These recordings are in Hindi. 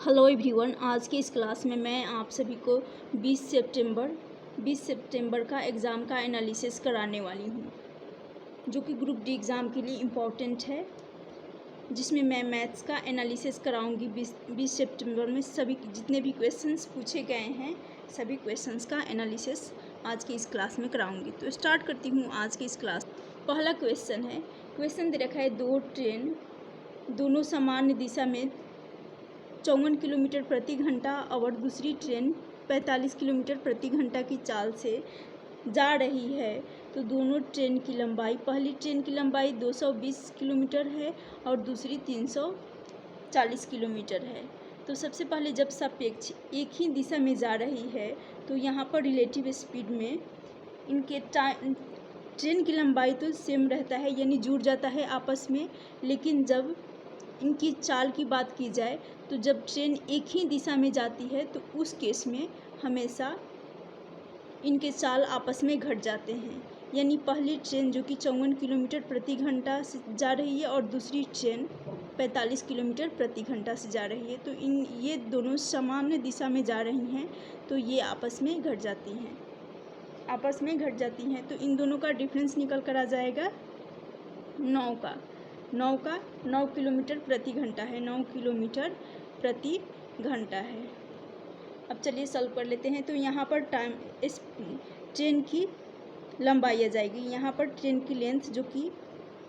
हेलो एवरीवन, आज की इस क्लास में मैं आप सभी को 20 सितंबर का एग्ज़ाम का एनालिसिस कराने वाली हूँ, जो कि ग्रुप डी एग्ज़ाम के लिए इम्पोर्टेंट है, जिसमें मैं मैथ्स का एनालिसिस कराऊंगी। 20 सितंबर में सभी जितने भी क्वेश्चंस पूछे गए हैं, सभी क्वेश्चंस का एनालिसिस आज की इस क्लास में कराऊंगी। तो स्टार्ट करती हूँ आज की इस क्लास। पहला क्वेश्चन दे रखा है, दो ट्रेन दोनों सामान्य दिशा में 54 किलोमीटर प्रति घंटा और दूसरी ट्रेन 45 किलोमीटर प्रति घंटा की चाल से जा रही है, तो दोनों ट्रेन की लंबाई, पहली ट्रेन की लंबाई 220 किलोमीटर है और दूसरी 340 किलोमीटर है। तो सबसे पहले जब सापेक्ष एक ही दिशा में जा रही है, तो यहाँ पर रिलेटिव स्पीड में इनके ट्रेन की लंबाई तो सेम रहता है, यानी जुड़ जाता है आपस में। लेकिन जब इनकी चाल की बात की जाए, तो जब ट्रेन एक ही दिशा में जाती है, तो उस केस में हमेशा इनके चाल आपस में घट जाते हैं। यानी पहली ट्रेन जो कि 54 किलोमीटर प्रति घंटा से जा रही है और दूसरी ट्रेन 45 किलोमीटर प्रति घंटा से जा रही है, तो ये दोनों सामान्य दिशा में जा रही हैं, तो ये आपस में घट जाती हैं। तो इन दोनों का डिफरेंस निकल कर आ जाएगा 9 किलोमीटर प्रति घंटा है, 9 किलोमीटर प्रति घंटा है। अब चलिए सॉल्व कर लेते हैं। तो यहाँ पर इस ट्रेन की लंबाई आ जाएगी। यहाँ पर ट्रेन की लेंथ जो कि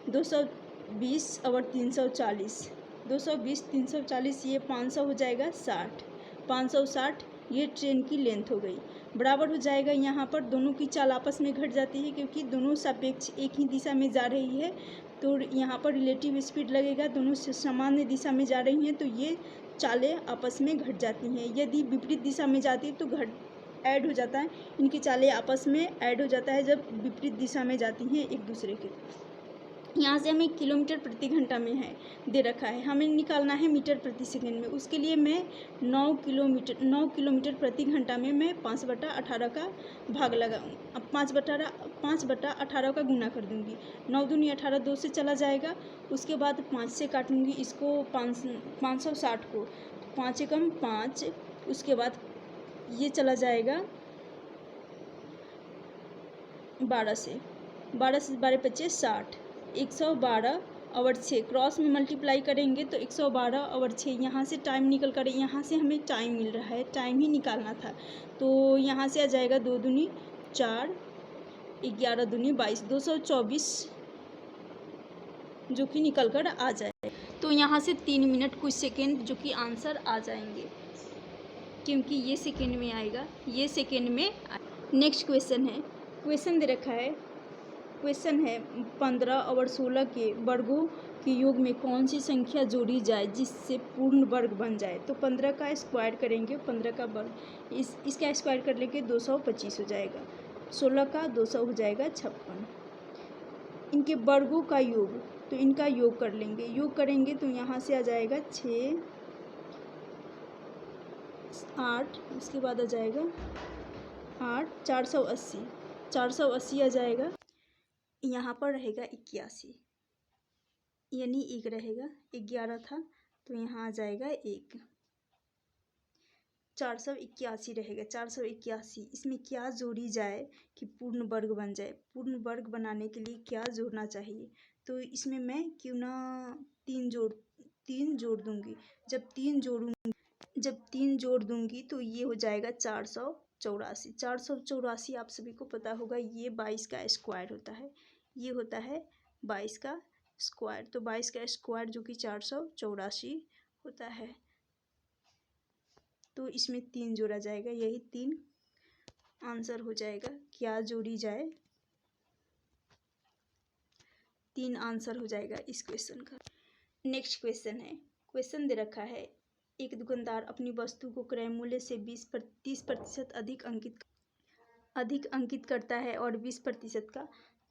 220 और 340, 220 340, ये 500 हो जाएगा 60, 560 ये ट्रेन की लेंथ हो गई। बराबर हो जाएगा, यहाँ पर दोनों की चाल आपस में घट जाती है, क्योंकि दोनों सापेक्ष एक ही दिशा में जा रही है। तो यहाँ पर रिलेटिव स्पीड लगेगा, दोनों सामान्य दिशा में जा रही हैं, तो ये चालें आपस में घट जाती हैं। यदि विपरीत दिशा में जाती है तो ऐड हो जाता है, इनकी चालें आपस में ऐड हो जाता है जब विपरीत दिशा में जाती हैं एक दूसरे के। यहाँ से हमें किलोमीटर प्रति घंटा में है दे रखा है, हमें निकालना है मीटर प्रति सेकंड में। उसके लिए मैं 9 किलोमीटर प्रति घंटा में मैं 5/18 का भाग लगाऊँ, अब 5/18 का गुना कर दूँगी। 9 दूनी 18, 2 से चला जाएगा। उसके बाद 5 से काटूँगी इसको, 560 को, 5 एकम 5। उसके बाद ये चला जाएगा 12 से, 12 पच्चीस 60, 112 और 6 क्रॉस में मल्टीप्लाई करेंगे तो 112 और 6, यहाँ से टाइम निकल कर, यहाँ से हमें टाइम मिल रहा है, टाइम ही निकालना था। तो यहाँ से आ जाएगा 2 दूनी 4, 11 दूनी 22, 224 जो कि निकल कर आ जाए। तो यहाँ से 3 मिनट कुछ सेकेंड जो कि आंसर आ जाएंगे, क्योंकि ये सेकेंड में आएगा, ये सेकेंड में। नेक्स्ट क्वेश्चन दे रखा है, क्वेश्चन है 15 और 16 के वर्गों के योग में कौन सी संख्या जोड़ी जाए जिससे पूर्ण वर्ग बन जाए। तो 15 का स्क्वायर करेंगे, 15 का वर्ग, इसका स्क्वायर कर लेंगे 225 हो जाएगा, 16 का 200 हो जाएगा 56। इनके वर्गों का योग, तो इनका योग कर लेंगे, योग करेंगे तो यहाँ से आ जाएगा 6 8, उसके बाद आ जाएगा 8, 480 आ जाएगा। यहाँ पर रहेगा 81, यानी 1 रहेगा, 11 था तो यहाँ आ जाएगा 1, 481 रहेगा, 481। इसमें क्या जोड़ी जाए कि पूर्ण वर्ग बन जाए। पूर्ण वर्ग बनाने के लिए क्या जोड़ना चाहिए, तो इसमें मैं क्यों ना 3 जोड़ दूँगी। जब 3 जोड़ दूँगी तो ये हो जाएगा 484। 484 आप सभी को पता होगा, ये 22 का स्क्वायर होता है, ये होता है 22 का स्क्वायर। तो 22 का स्क्वायर जो कि 484 होता है, तो इसमें 3 जोड़ा जाएगा, यही 3 आंसर हो जाएगा। क्या जोड़ी जाए, 3 आंसर हो जाएगा इस क्वेश्चन का। नेक्स्ट क्वेश्चन दे रखा है, एक दुकानदार अपनी वस्तु को क्रय मूल्य से 30% अधिक अंकित करता है और 20% का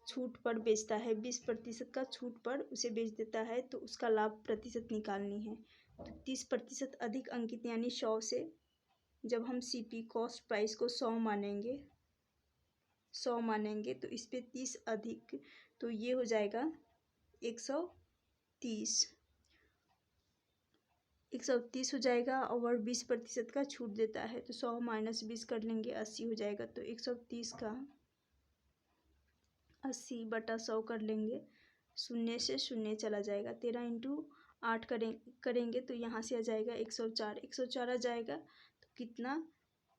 छूट पर बेचता है, 20% का छूट पर उसे बेच देता है, तो उसका लाभ प्रतिशत निकालनी है। तो 30% अधिक अंकित यानी 100 से, जब हम CP कॉस्ट प्राइस को 100 मानेंगे तो इस पे 30 अधिक, तो ये हो जाएगा 130, 130 हो जाएगा और 20% का छूट देता है, तो 100 माइनस 20 कर लेंगे, 80 हो जाएगा। तो 130 का 80/100 कर लेंगे, शून्य से शून्य चला जाएगा। 13 इंटू 8 करेंगे तो यहाँ से आ जाएगा 104। 104 आ जाएगा तो कितना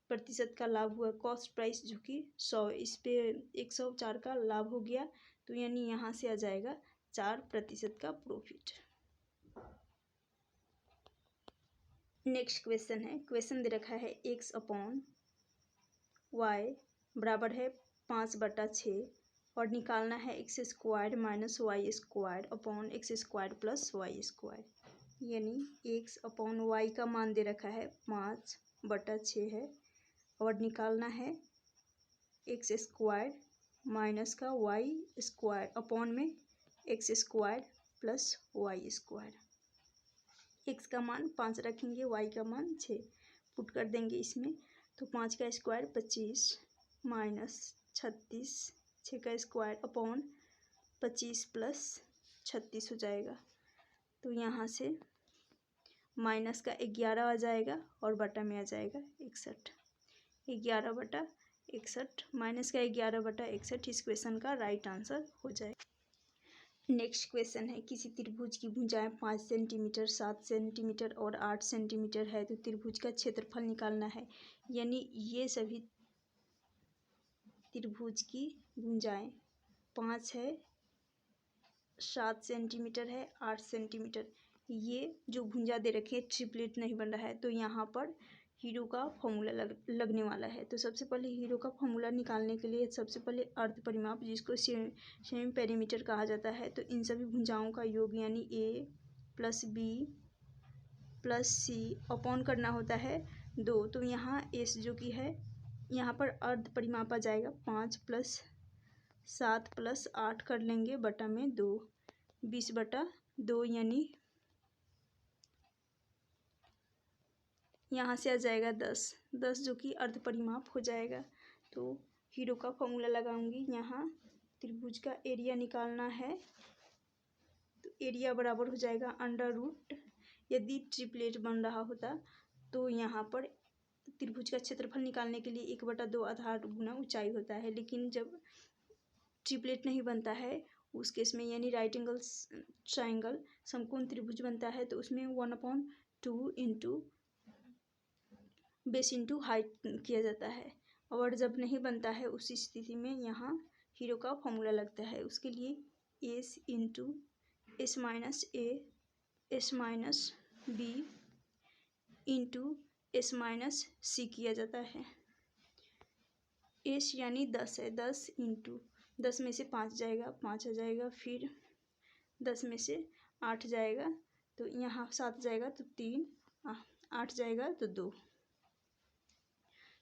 प्रतिशत का लाभ हुआ? कॉस्ट प्राइस जो कि 100, इस पे 104 का लाभ हो गया, तो यानी यहाँ से आ जाएगा 4% का प्रॉफिट। नेक्स्ट क्वेश्चन है, क्वेश्चन दे रखा है x/y बराबर है 5/6 और निकालना है x² minus y² upon x² plus y²। यानी x/y का मान दे रखा है 5/6 है और निकालना है x² माइनस का y² अपॉन में x² प्लस y²। x का मान 5 रखेंगे, y का मान 6 पुट कर देंगे इसमें, तो 5 का स्क्वायर 25 माइनस 36, 6 का स्क्वायर अपॉन 25 प्लस 36 हो जाएगा। तो यहाँ से माइनस का 11 आ जाएगा और बटा में आ जाएगा 61। 11/61 माइनस का 11/61 इस क्वेश्चन का राइट आंसर हो जाएगा। नेक्स्ट क्वेश्चन है, किसी त्रिभुज की भुजाएं 5 सेंटीमीटर, 7 सेंटीमीटर और 8 सेंटीमीटर है, तो त्रिभुज का क्षेत्रफल निकालना है। यानी ये सभी त्रिभुज की भुजाएं 5 है, 7 सेंटीमीटर है, 8 सेंटीमीटर, ये जो भुजा दे रखी है ट्रिपलेट नहीं बन रहा है, तो यहाँ पर हीरो का फॉर्मूला लगने वाला है। तो सबसे पहले हीरो का फॉर्मूला निकालने के लिए सबसे पहले अर्ध परिमाप, जिसको सेमी पेरीमीटर कहा जाता है, तो इन सभी भुजाओं का योग यानी a plus b plus c upon करना होता है 2। तो यहाँ s जो कि है यहाँ पर अर्ध परिमाप आ जाएगा 5 + 7 + 8 कर लेंगे बटा में 2, 20/2 यानी यहाँ से आ जाएगा 10 जो कि अर्ध परिमाप हो जाएगा। तो हीरो का फॉर्मूला लगाऊंगी, यहाँ त्रिभुज का एरिया निकालना है, तो एरिया बराबर हो जाएगा √। यदि ट्रिपलेट बन रहा होता तो यहाँ पर त्रिभुज का क्षेत्रफल निकालने के लिए 1/2 आधार गुना ऊंचाई होता है, लेकिन जब ट्रिपलेट नहीं बनता है उस केस में यानी राइट एंगल ट्राइंगल समकोण त्रिभुज बनता है, तो उसमें 1/2 इंटू बेस इंटू हाइट किया जाता है। और जब नहीं बनता है उस स्थिति में यहाँ हीरो का फॉर्मूला लगता है, उसके लिए s into s minus a s minus b into s minus c किया जाता है। एस यानी 10 है, 10 इंटू 10 में से 5 जाएगा, 5 आ जाएगा, फिर 10 में से 8 जाएगा, तो यहाँ 7 जाएगा तो 3, 8 जाएगा तो 2,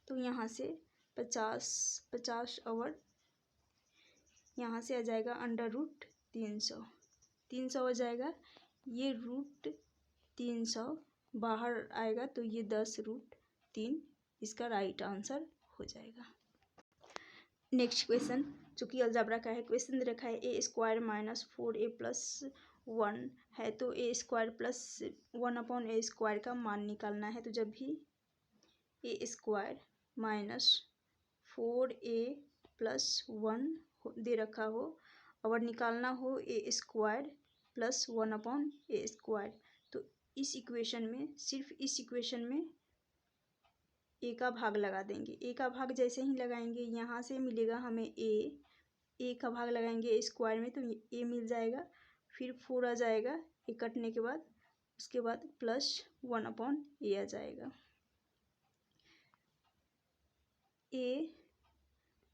तो यहाँ से 50 और यहाँ से आ जाएगा √300, 300 आ जाएगा, ये √300 बाहर आएगा तो ये 10√3 इसका राइट आंसर हो जाएगा। नेक्स्ट क्वेश्चन जो कि अलजेब्रा का है, क्वेश्चन दे रखा है a² माइनस 4a + 1 है, तो a² + 1/a² का मान निकालना है। तो जब भी a² माइनस 4a + 1 दे रखा हो और निकालना हो a² + 1/a², तो इस इक्वेशन में सिर्फ इस इक्वेशन में a का भाग लगा देंगे। a का भाग जैसे ही लगाएंगे यहाँ से मिलेगा हमें a का भाग लगाएंगे a² में तो a मिल जाएगा, फिर 4 आ जाएगा a कटने के बाद, उसके बाद प्लस 1/a आ जाएगा। a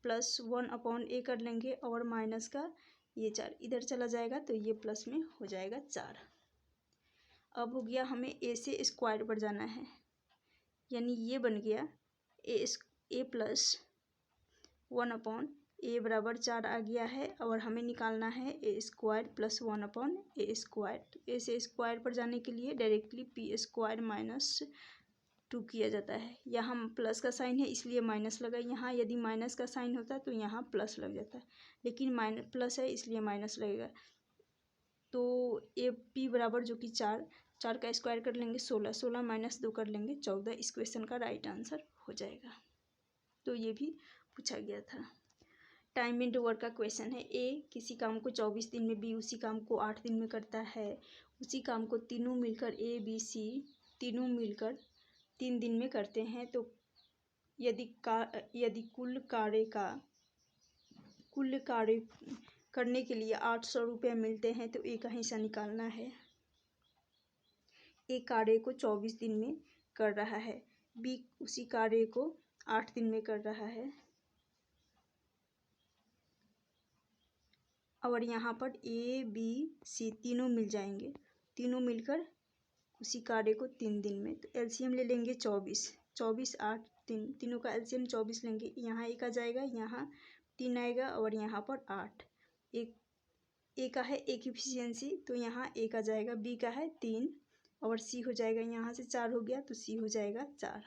प्लस 1/a कर लेंगे और माइनस का ये 4 इधर चला जाएगा तो ये प्लस में हो जाएगा 4। अब हो गया हमें a से स्क्वायर पर जाना है, यानी ये बन गया a प्लस 1/a बराबर 4 आ गया है और हमें निकालना है a² + 1/a²। तो a से स्क्वायर पर जाने के लिए डायरेक्टली p² - 2 किया जाता है। यहाँ प्लस का साइन है इसलिए माइनस लगा, यहाँ यदि माइनस का साइन होता तो यहाँ प्लस लग जाता, लेकिन प्लस है इसलिए माइनस लगेगा। तो a p बराबर जो कि 4 4 का स्क्वायर कर लेंगे 16, 16 माइनस 2 कर लेंगे 14। इस क्वेश्चन का राइट आंसर हो जाएगा। तो ये भी पूछा गया था। टाइम इनटू वर्क का क्वेश्चन है। ए किसी काम को 24 दिन में, बी उसी काम को 8 दिन में करता है। उसी काम को तीनों मिलकर ए बी सी तीनों मिलकर 3 दिन में करते हैं। तो यदि कुल कार्य करने के लिए 800 रुपये मिलते हैं तो ए का हिस्सा निकालना है। ए कार्य को 24 दिन में कर रहा है, बी उसी कार्य को 8 दिन में कर रहा है। और यहाँ पर ए बी सी तीनों मिल जाएंगे, तीनों मिलकर उसी कार्य को 3 दिन में। तो एलसीएम ले लेंगे 24, 24 8 3, तीनों का एलसीएम 24 लेंगे। यहाँ एक आ जाएगा, यहाँ 3 आएगा और यहाँ पर 8। ए का है एक इफिशियंसी, तो यहाँ एक आ जाएगा, बी का है 3 और सी हो जाएगा, यहाँ से 4 हो गया तो सी हो जाएगा 4।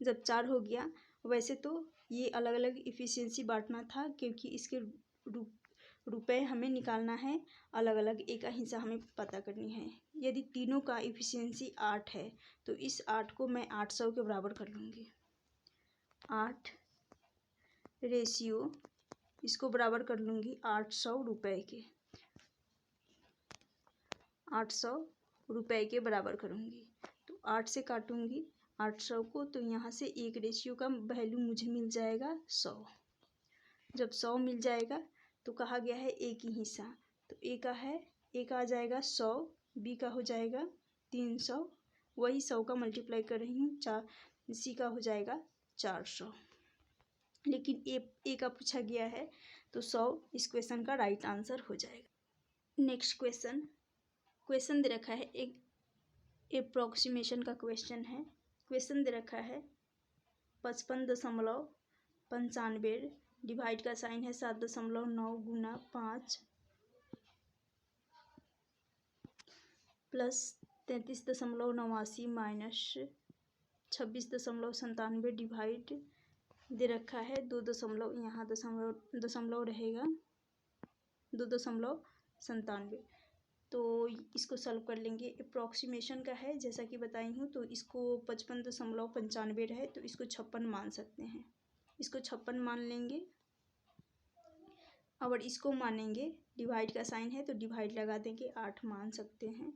जब 4 हो गया, वैसे तो ये अलग अलग इफिशियंसी बांटना था क्योंकि इसके रुपए हमें निकालना है अलग अलग, एक का हिस्सा हमें पता करनी है। यदि तीनों का इफिशियंसी 8 है तो इस 8 को मैं 800 के बराबर कर लूँगी। 8 रेशियो इसको बराबर कर लूँगी 800 रुपये के, 800 रुपये के बराबर करूँगी। तो 8 से काटूँगी 800 को, तो यहाँ से एक रेशियो का वैल्यू मुझे मिल जाएगा 100। जब 100 मिल जाएगा तो कहा गया है ए की हिस्सा, तो ए का है, ए का आ जाएगा 100, बी का हो जाएगा 300, वही 100 का मल्टीप्लाई कर रही हूँ 4, सी का हो जाएगा 400। लेकिन ए का पूछा गया है तो 100 इस क्वेश्चन का राइट आंसर हो जाएगा। नेक्स्ट क्वेश्चन दे रखा है, एक अप्रोक्सीमेशन का क्वेश्चन है। क्वेश्चन दे रखा है 55.95 डिवाइड का साइन है 7.9 गुना 5 प्लस 33.89 माइनस 26.97 डिवाइड दे रखा है 2 यहाँ दशमलव रहेगा 2.97। तो इसको सॉल्व कर लेंगे। अप्रॉक्सीमेशन का है जैसा कि बताई हूँ, तो इसको 55.95 है तो इसको 56 मान सकते हैं। इसको 56 मान लेंगे और इसको मानेंगे, डिवाइड का साइन है तो डिवाइड लगा देंगे, 8 मान सकते हैं।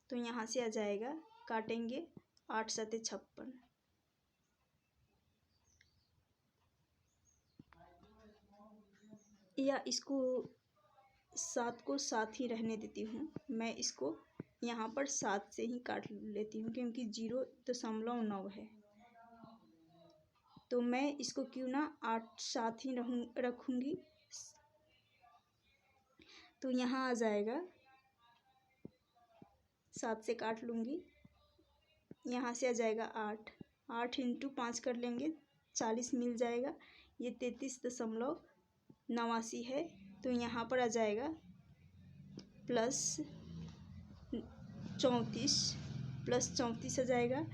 तो यहाँ से आ जाएगा, काटेंगे 8 7 56, या इसको 7 को 7 ही रहने देती हूँ। मैं इसको यहाँ पर 7 से ही काट लेती हूँ क्योंकि 0.9 है। तो मैं इसको क्यों ना 8 7 ही रखूँगी। तो यहाँ आ जाएगा, 7 से काट लूँगी, यहाँ से आ जाएगा 8 इंटू 5 कर लेंगे 40 मिल जाएगा। ये 33.89 है तो यहाँ पर आ जाएगा प्लस 34 आ जाएगा।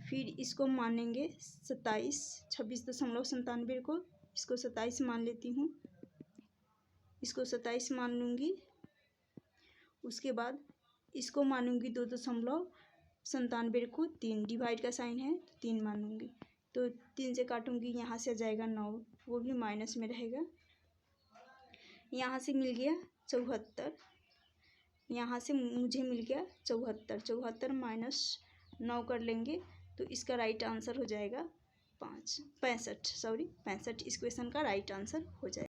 फिर इसको मानेंगे 27, 26.97 को इसको 27 मान लेती हूँ, इसको 27 मान लूँगी। उसके बाद इसको मानूंगी 2.97 को 3, डिवाइड का साइन है तो 3 मानूंगी। तो 3 से काटूंगी, यहाँ से आ जाएगा 9, वो भी माइनस में रहेगा। यहाँ से मिल गया 74, यहाँ से मुझे मिल गया 74 माइनस 9 कर लेंगे तो इसका राइट आंसर हो जाएगा 65। इस क्वेश्चन का राइट आंसर हो जाएगा।